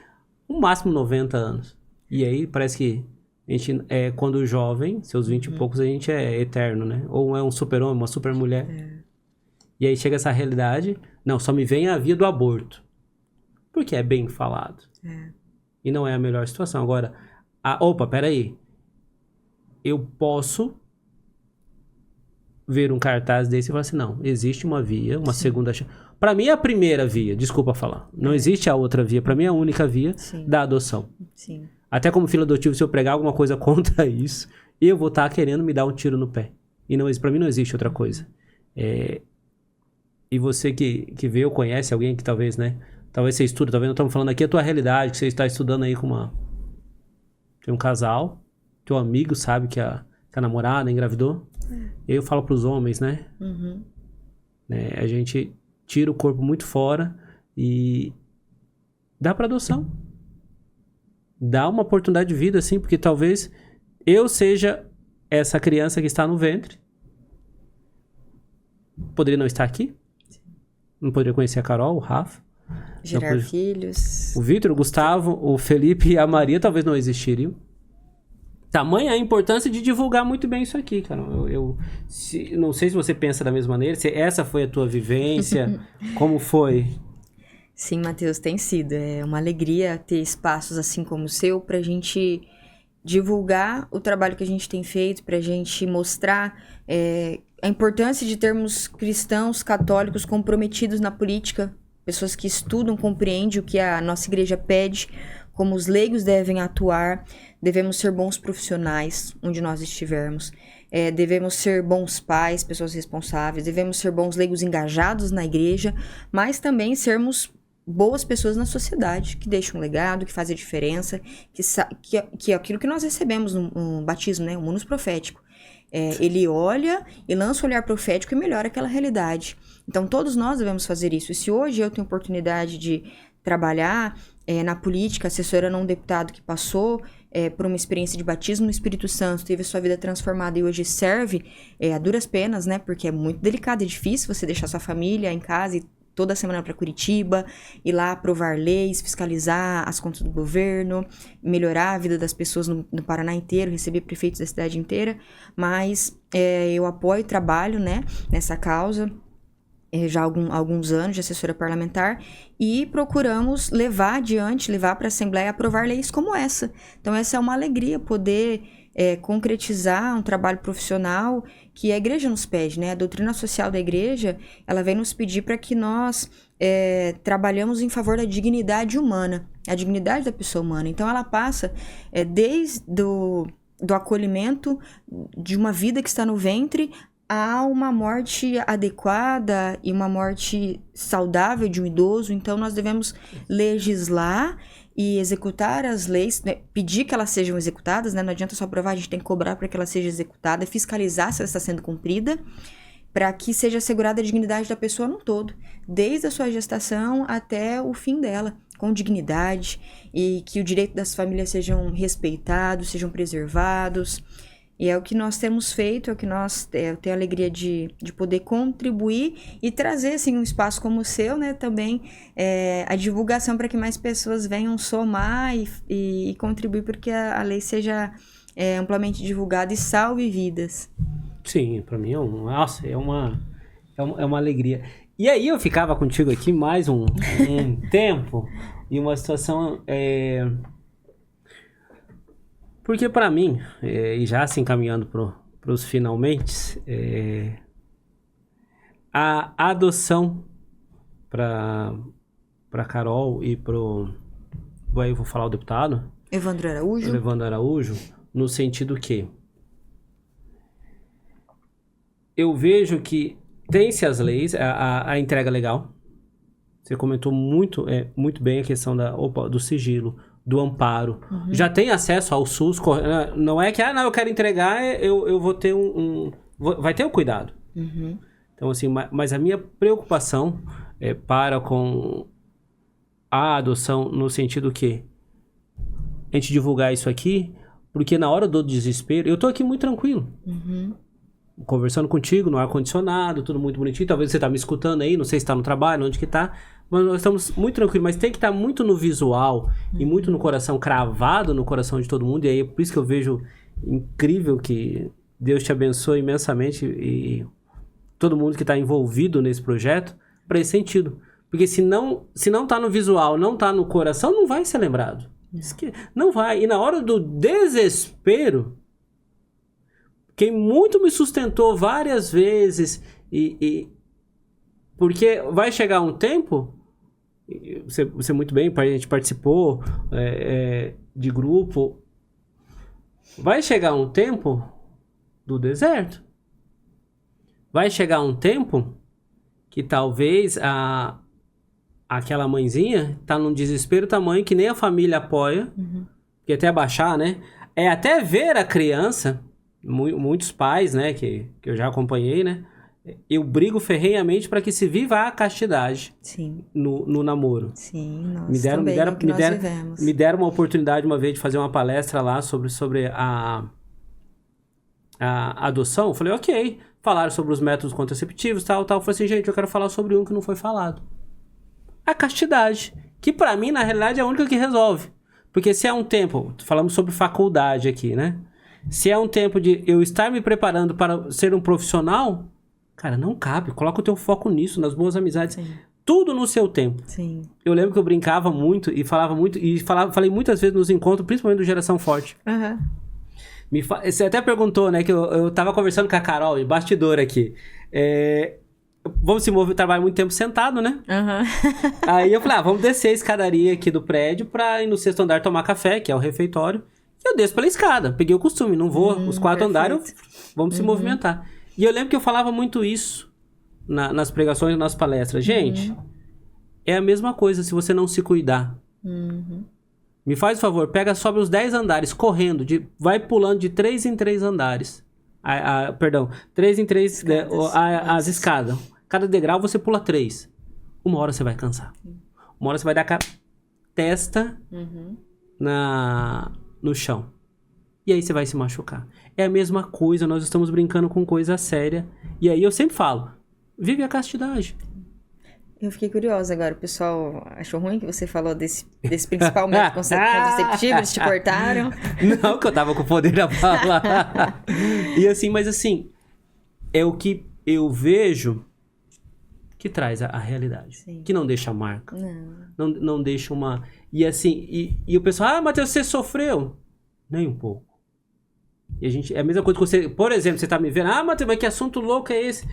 no máximo 90 anos. E aí parece que a gente, quando jovem, seus 20 e poucos, a gente é eterno, né? Ou é um super-homem, uma super-mulher. E aí chega essa realidade, não, só me vem a via do aborto. Porque é bem falado. E não é a melhor situação. Agora, opa, peraí. Eu posso ver um cartaz desse e falar assim, não, existe uma via, uma segunda chance. Pra mim é a primeira via, desculpa falar. Não existe a outra via. Pra mim é a única via da adoção. Sim. Até como filho adotivo, se eu pregar alguma coisa contra isso, eu vou estar querendo me dar um tiro no pé. E não, pra mim não existe outra coisa. E você que vê ou conhece alguém que talvez, né? Talvez você estuda, talvez não estamos falando aqui a tua realidade, que você está estudando aí com tem um casal, teu amigo sabe que a namorada engravidou. E aí eu falo pros homens, né? Né? A gente tira o corpo muito fora e dá pra adoção. Dá uma oportunidade de vida, assim, porque talvez eu seja essa criança que está no ventre. Poderia não estar aqui. Não poderia conhecer a Carol, o Rafa. Gerar filhos. O Vitor, o Gustavo, o Felipe e a Maria talvez não existiriam. Tamanha a importância de divulgar muito bem isso aqui, cara. Não sei se você pensa da mesma maneira, se essa foi a tua vivência, como foi? Sim, Matheus, tem sido. É uma alegria ter espaços assim como o seu pra gente divulgar o trabalho que a gente tem feito, pra gente mostrar a importância de termos cristãos católicos comprometidos na política, pessoas que estudam, compreendem o que a nossa igreja pede, como os leigos devem atuar, devemos ser bons profissionais onde nós estivermos, devemos ser bons pais, pessoas responsáveis, devemos ser bons leigos engajados na igreja, mas também sermos boas pessoas na sociedade, que deixam um legado, que fazem a diferença, que é aquilo que nós recebemos no batismo, né? O munus profético. Ele olha e lança o olhar profético e melhora aquela realidade. Então, todos nós devemos fazer isso. E se hoje eu tenho oportunidade de trabalhar na política, assessorando um deputado que passou por uma experiência de batismo no Espírito Santo, teve sua vida transformada e hoje serve a duras penas, né? Porque é muito delicado, é difícil você deixar sua família em casa e toda semana para Curitiba, ir lá aprovar leis, fiscalizar as contas do governo, melhorar a vida das pessoas no Paraná inteiro, receber prefeitos da cidade inteira, mas eu apoio e trabalho, né, nessa causa já há alguns anos de assessora parlamentar e procuramos levar adiante, levar para a Assembleia e aprovar leis como essa. Então essa é uma alegria poder concretizar um trabalho profissional que a igreja nos pede, né? A doutrina social da igreja, ela vem nos pedir para que nós trabalhamos em favor da dignidade humana, a dignidade da pessoa humana. Então ela passa desde do acolhimento de uma vida que está no ventre a uma morte adequada e uma morte saudável de um idoso. Então nós devemos legislar e executar as leis, né? Pedir que elas sejam executadas, né? Não adianta só aprovar, a gente tem que cobrar para que ela seja executada, fiscalizar se ela está sendo cumprida, para que seja assegurada a dignidade da pessoa no todo, desde a sua gestação até o fim dela, com dignidade, e que o direito das famílias sejam respeitados, sejam preservados. E é o que nós temos feito, é o que nós tenho a alegria de poder contribuir e trazer assim, um espaço como o seu, né, também a divulgação para que mais pessoas venham somar e contribuir para que a lei seja amplamente divulgada e salve vidas. Sim, para mim é uma alegria. E aí eu ficava contigo aqui mais um tempo e uma situação... Porque para mim, e já se encaminhando para os finalmente, a adoção para Carol e aí eu vou falar o deputado? Evandro Araújo, no sentido que eu vejo que tem-se as leis, a entrega legal. Você comentou muito bem a questão do sigilo, do amparo. Uhum. Já tem acesso ao SUS, não é que, eu quero entregar, eu vou ter vai ter o cuidado. Uhum. Então, assim, mas a minha preocupação para com a adoção, no sentido que a gente divulgar isso aqui, porque na hora do desespero, eu tô aqui muito tranquilo. Uhum. conversando contigo no ar-condicionado, tudo muito bonitinho. Talvez você tá me escutando aí, não sei se tá no trabalho, onde que tá. Mas nós estamos muito tranquilos. Mas tem que estar muito no visual e muito no coração, cravado no coração de todo mundo. E aí, por isso que eu vejo incrível que Deus te abençoe imensamente e todo mundo que está envolvido nesse projeto, para esse sentido. Porque se não tá no visual, não tá no coração, não vai ser lembrado. Não vai. E na hora do desespero, quem muito me sustentou várias vezes, porque vai chegar um tempo, você muito bem, a gente participou de grupo, vai chegar um tempo do deserto. Vai chegar um tempo que talvez aquela mãezinha tá num desespero tamanho que nem a família apoia, que até baixar, né? Até ver a criança, muitos pais, né, que eu já acompanhei, né? Eu brigo ferrenhamente para que se viva a castidade. Sim. No namoro. Sim, nós vivemos. Me deram uma oportunidade uma vez de fazer uma palestra lá sobre a adoção. Eu falei, ok. Falaram sobre os métodos contraceptivos, tal. Eu falei assim, gente, eu quero falar sobre um que não foi falado. A castidade. Que pra mim, na realidade, é a única que resolve. Porque se é um tempo... Falamos sobre faculdade aqui, né? Se é um tempo de eu estar me preparando para ser um profissional... Cara, não cabe. Coloca o teu foco nisso, nas boas amizades. Sim. Tudo no seu tempo. Sim. Eu lembro que eu brincava muito e falava muito... falei muitas vezes nos encontros, principalmente do Geração Forte. Você até perguntou, né? Que eu tava conversando com a Carol, em bastidor aqui. Vamos se mover, eu trabalho muito tempo sentado, né? Aí eu falei, vamos descer a escadaria aqui do prédio pra ir no 6º andar tomar café, que é o refeitório. E eu desço pela escada. Peguei o costume, não vou. Os 4 andares, vamos se movimentar. E eu lembro que eu falava muito isso nas pregações, nas palestras. Gente, é a mesma coisa se você não se cuidar. Me faz o favor, sobe os 10 andares, correndo, vai pulando de 3 em 3 andares. 3 em 3 as escadas. Cada degrau você pula 3. Uma hora você vai cansar. Uma hora você vai dar a testa no chão. E aí você vai se machucar. É a mesma coisa, nós estamos brincando com coisa séria. E aí eu sempre falo, vive a castidade. Eu fiquei curiosa agora. O pessoal achou ruim que você falou desse principal método contraceptivo? Eles te cortaram? Não, que eu tava com o poder da fala. E assim, mas assim, é o que eu vejo que traz a realidade. Sim. Que não deixa marca. Não deixa uma... E assim, e o pessoal, Matheus, você sofreu? Nem um pouco. E é a mesma coisa que você... Por exemplo, você tá me vendo, Matheus, mas que assunto louco é esse?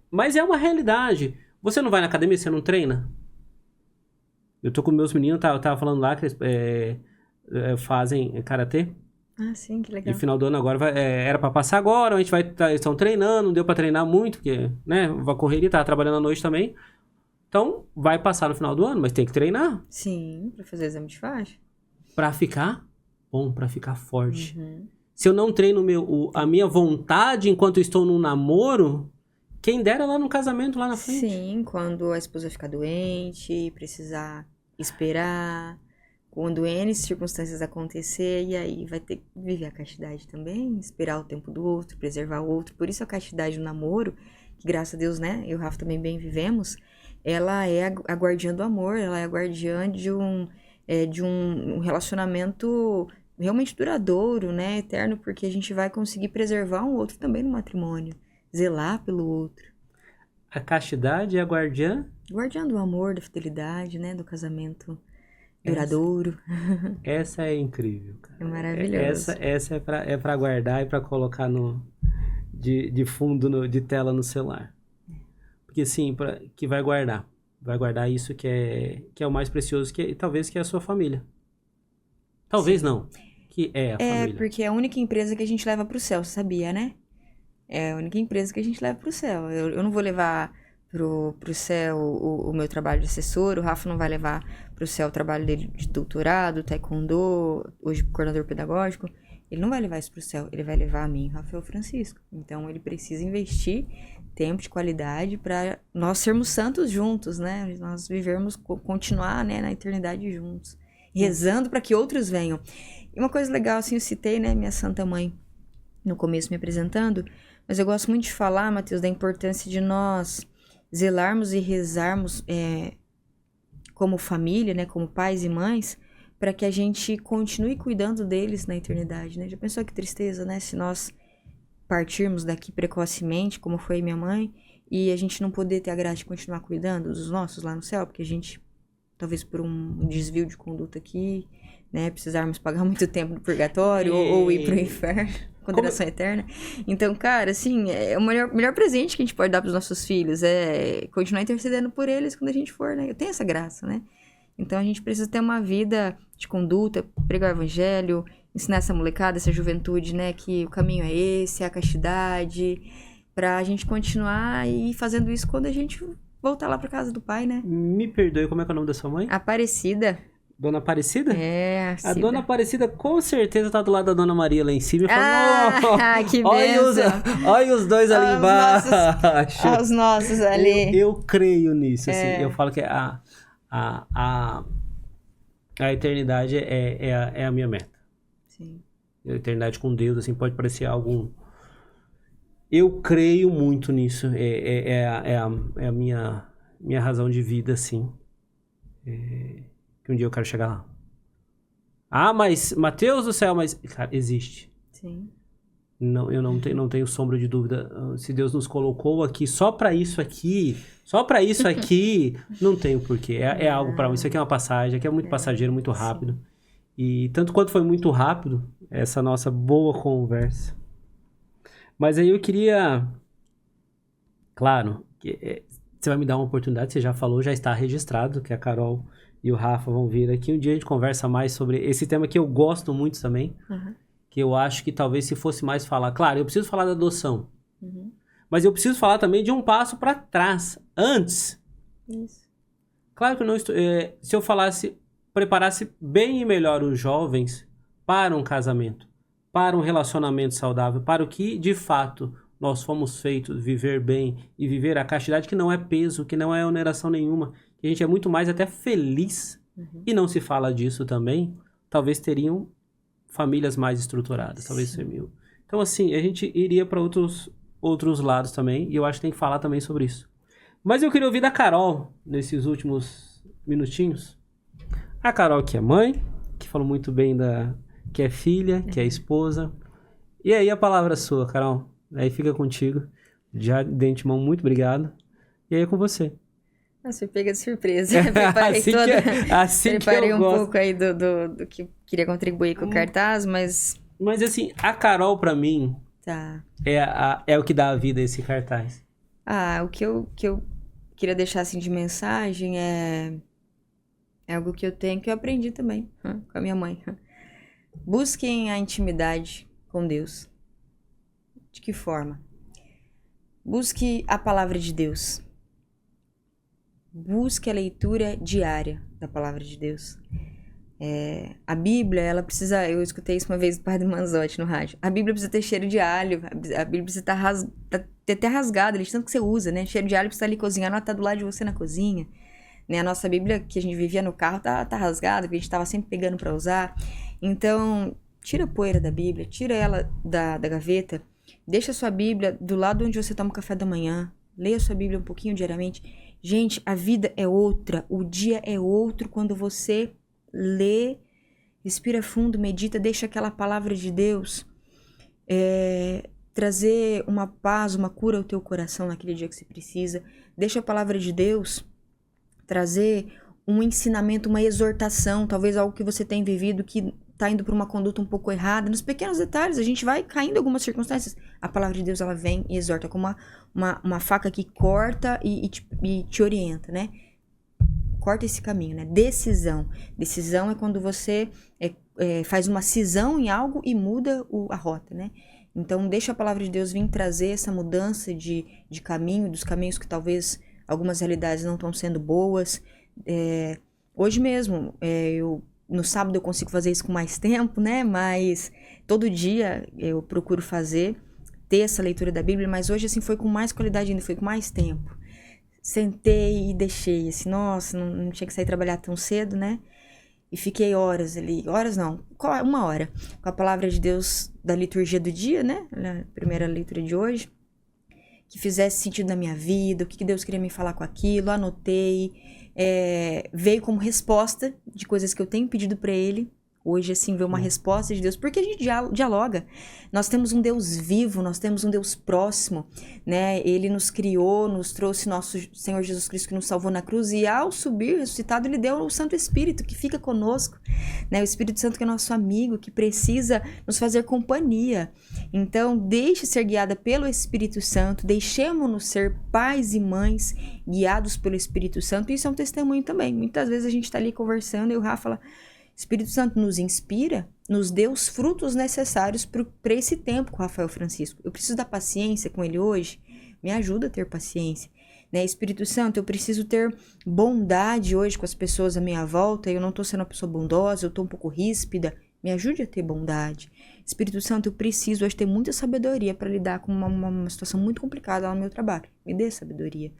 Mas é uma realidade. Você não vai na academia, você não treina? Eu tô com meus meninos, eu tava falando lá que eles fazem karatê. Sim, que legal. E final do ano agora era pra passar agora, a gente eles estão treinando, não deu pra treinar muito, porque, né, vai correria, tava trabalhando à noite também. Então, vai passar no final do ano, mas tem que treinar. Sim, pra fazer exame de faixa. Pra ficar bom, pra ficar forte. Se eu não treino a minha vontade enquanto eu estou num namoro... Quem dera lá no casamento, lá na frente. Sim, quando a esposa ficar doente, precisar esperar, quando N circunstâncias acontecer, e aí vai ter que viver a castidade também, esperar o tempo do outro, preservar o outro. Por isso a castidade no namoro, que graças a Deus, né, eu e o Rafa também bem vivemos, ela é a guardiã do amor, ela é a guardiã de um relacionamento realmente duradouro, né, eterno, porque a gente vai conseguir preservar um outro também no matrimônio. Zelar pelo outro. A castidade é a guardiã? Guardiã do amor, da fidelidade, né? Do casamento duradouro. Essa é incrível, cara. É maravilhoso. Essa é pra guardar e pra colocar de fundo de tela no celular. Porque assim, que vai guardar. Vai guardar isso que é o mais precioso, talvez que é a sua família. Talvez não. Que é a família. Porque é a única empresa que a gente leva pro céu, sabia, né? É a única empresa que a gente leva pro céu. Eu não vou levar pro céu o meu trabalho de assessor, o Rafa não vai levar pro céu o trabalho dele de doutorado, taekwondo, hoje coordenador pedagógico. Ele não vai levar isso pro céu, ele vai levar a mim, Rafael Francisco. Então ele precisa investir tempo de qualidade para nós sermos santos juntos, né? Nós vivermos, continuar, né, na eternidade juntos. Rezando para que outros venham. E uma coisa legal, assim, eu citei, né, minha Santa Mãe, no começo me apresentando, mas eu gosto muito de falar, Matheus, da importância de nós zelarmos e rezarmos como família, né, como pais e mães, para que a gente continue cuidando deles na eternidade, né? Já pensou que tristeza, né, se nós partirmos daqui precocemente, como foi minha mãe, e a gente não poder ter a graça de continuar cuidando dos nossos lá no céu, porque a gente, talvez por um desvio de conduta aqui, né, precisarmos pagar muito tempo no purgatório ou ir pro inferno, condenação eterna. Então, cara, assim, o melhor presente que a gente pode dar pros nossos filhos é continuar intercedendo por eles quando a gente for, né? Eu tenho essa graça, né? Então, a gente precisa ter uma vida de conduta, pregar o evangelho, ensinar essa molecada, essa juventude, né, que o caminho é esse, é a castidade, pra gente continuar e fazendo isso quando a gente voltar lá pra casa do pai, né? Me perdoe, como é que é o nome da sua mãe? Aparecida. Dona Aparecida? É, a Dona Aparecida com certeza tá do lado da Dona Maria lá em cima e falou, que bênção. Olha os dois ali embaixo. Os nossos ali. Eu creio nisso, assim, eu falo que a eternidade é a minha meta. Sim. A eternidade com Deus, assim, pode parecer algo... Eu creio muito nisso. É a minha razão de vida, assim. Que um dia eu quero chegar lá. Ah, mas... Mateus do céu, mas... Cara, existe. Sim. Não, eu não tenho sombra de dúvida. Se Deus nos colocou aqui só pra isso aqui... não tem o porquê. É algo pra mim. Isso aqui é uma passagem. Aqui é muito passageiro, muito rápido. Sim. E tanto quanto foi muito rápido, essa nossa boa conversa. Mas aí eu queria... Claro, você vai me dar uma oportunidade, você já falou, já está registrado, que a Carol e o Rafa vão vir aqui. Um dia a gente conversa mais sobre esse tema que eu gosto muito também. Uhum. Que eu acho que talvez se fosse mais falar... Claro, eu preciso falar da adoção. Uhum. Mas eu preciso falar também de um passo para trás. Antes. Isso. Claro que eu não estou... se eu preparasse bem e melhor os jovens para um casamento, para um relacionamento saudável, para o que, de fato, nós fomos feitos, viver bem e viver a castidade, que não é peso, que não é oneração nenhuma, que a gente é muito mais até feliz, e não se fala disso também, talvez teriam famílias mais estruturadas, talvez ser mil. Então, assim, a gente iria para outros lados também, e eu acho que tem que falar também sobre isso. Mas eu queria ouvir da Carol, nesses últimos minutinhos. A Carol, que é mãe, que falou muito bem que é filha, que é esposa. E aí a palavra é sua, Carol. Aí fica contigo. Já de antemão, muito obrigado. E aí é com você. Você pega de surpresa. Preparei preparei um pouco aí do que queria contribuir com o cartaz, mas... Mas assim, a Carol pra mim é o que dá a vida a esse cartaz. O que eu queria deixar assim de mensagem é algo que eu tenho, que eu aprendi também com a minha mãe. Busquem a intimidade com Deus. De que forma? Busque a palavra de Deus. Busque a leitura diária da palavra de Deus. A Bíblia, ela precisa... Eu escutei isso uma vez do Padre Manzotti no rádio. A Bíblia precisa ter cheiro de alho. A Bíblia precisa ter até rasgado, de tanto que você usa, né? Cheiro de alho precisa estar ali cozinhando, ela tá do lado de você na cozinha. Né? A nossa Bíblia, que a gente vivia no carro, tá rasgada, porque a gente tava sempre pegando para usar. Então, tira a poeira da Bíblia, tira ela da gaveta, deixa a sua Bíblia do lado onde você toma o café da manhã, leia a sua Bíblia um pouquinho diariamente. Gente, a vida é outra, o dia é outro quando você lê, respira fundo, medita, deixa aquela palavra de Deus trazer uma paz, uma cura ao teu coração naquele dia que você precisa. Deixa a palavra de Deus trazer um ensinamento, uma exortação, talvez algo que você tem vivido que tá indo para uma conduta um pouco errada. Nos pequenos detalhes, a gente vai caindo em algumas circunstâncias. A palavra de Deus, ela vem e exorta como uma faca que corta e te orienta, né? Corta esse caminho, né? Decisão. Decisão é quando você faz uma cisão em algo e muda a rota, né? Então, deixa a palavra de Deus vir trazer essa mudança de caminho, dos caminhos que talvez algumas realidades não estão sendo boas. Hoje mesmo, no sábado eu consigo fazer isso com mais tempo, né? Mas todo dia eu procuro ter essa leitura da Bíblia, mas hoje assim foi com mais qualidade ainda, foi com mais tempo. Sentei e deixei, assim, nossa, não tinha que sair trabalhar tão cedo, né? E fiquei horas ali, horas não, 1 hora, com a palavra de Deus da liturgia do dia, né? A primeira leitura de hoje. Que fizesse sentido na minha vida, o que Deus queria me falar com aquilo, anotei. Veio como resposta de coisas que eu tenho pedido para Ele. Hoje, assim, veio uma resposta de Deus, porque a gente dialoga. Nós temos um Deus vivo, nós temos um Deus próximo, né? Ele nos criou, nos trouxe nosso Senhor Jesus Cristo que nos salvou na cruz, e ao subir, ressuscitado, Ele deu o Santo Espírito, que fica conosco, né? O Espírito Santo que é nosso amigo, que precisa nos fazer companhia. Então, deixe ser guiada pelo Espírito Santo, deixemos-nos ser pais e mães guiados pelo Espírito Santo. Isso é um testemunho também. Muitas vezes a gente está ali conversando e o Rafa fala... Espírito Santo nos inspira, nos dê os frutos necessários para esse tempo com o Rafael Francisco. Eu preciso da paciência com ele hoje, me ajuda a ter paciência. Né? Espírito Santo, eu preciso ter bondade hoje com as pessoas à minha volta, eu não estou sendo uma pessoa bondosa, eu estou um pouco ríspida, me ajude a ter bondade. Espírito Santo, eu preciso hoje ter muita sabedoria para lidar com uma situação muito complicada lá no meu trabalho, me dê sabedoria.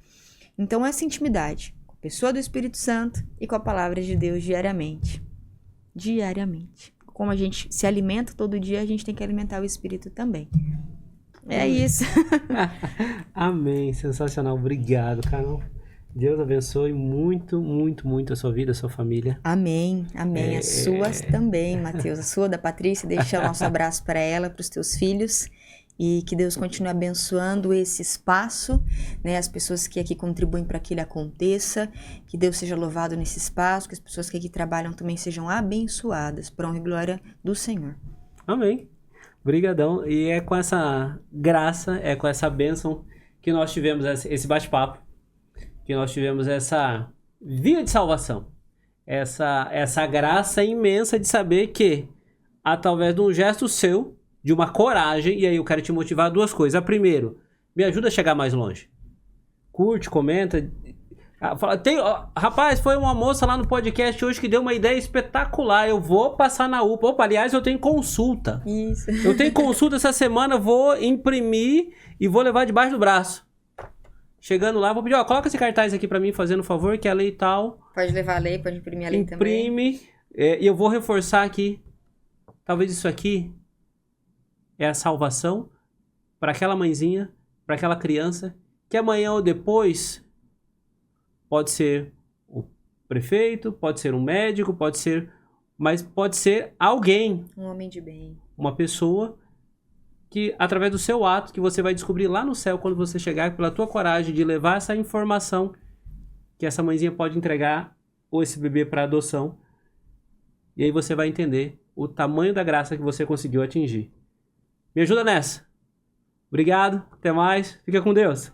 Então essa intimidade com a pessoa do Espírito Santo e com a palavra de Deus diariamente. Como a gente se alimenta todo dia, a gente tem que alimentar o Espírito também. É isso. Amém. Sensacional. Obrigado, Carol. Deus abençoe muito, muito, muito a sua vida, a sua família. Amém. Amém. As suas também, Matheus. A sua, da Patrícia. Deixa o nosso abraço para ela, para os teus filhos. E que Deus continue abençoando esse espaço, né? As pessoas que aqui contribuem para que ele aconteça, que Deus seja louvado nesse espaço, que as pessoas que aqui trabalham também sejam abençoadas, por honra e glória do Senhor. Amém. Obrigadão. E é com essa graça, é com essa bênção que nós tivemos esse bate-papo, que nós tivemos essa via de salvação, essa graça imensa de saber que, através de um gesto seu, de uma coragem, e aí eu quero te motivar a 2 coisas. Primeiro, me ajuda a chegar mais longe. Curte, comenta. Rapaz, foi uma moça lá no podcast hoje que deu uma ideia espetacular. Eu vou passar na UPA. Opa, aliás, eu tenho consulta. Isso. Eu tenho consulta essa semana, vou imprimir e vou levar debaixo do braço. Chegando lá, vou pedir, coloca esse cartaz aqui pra mim, fazendo um favor, que a lei tal. Pode levar a lei, pode imprimir a lei também. Imprime, e eu vou reforçar aqui. Talvez isso aqui é a salvação para aquela mãezinha, para aquela criança, que amanhã ou depois pode ser o prefeito, pode ser um médico, mas pode ser alguém. Um homem de bem. Uma pessoa que, através do seu ato, que você vai descobrir lá no céu, quando você chegar, pela tua coragem de levar essa informação, que essa mãezinha pode entregar, ou esse bebê para adoção, e aí você vai entender o tamanho da graça que você conseguiu atingir. Me ajuda nessa. Obrigado, até mais, fica com Deus.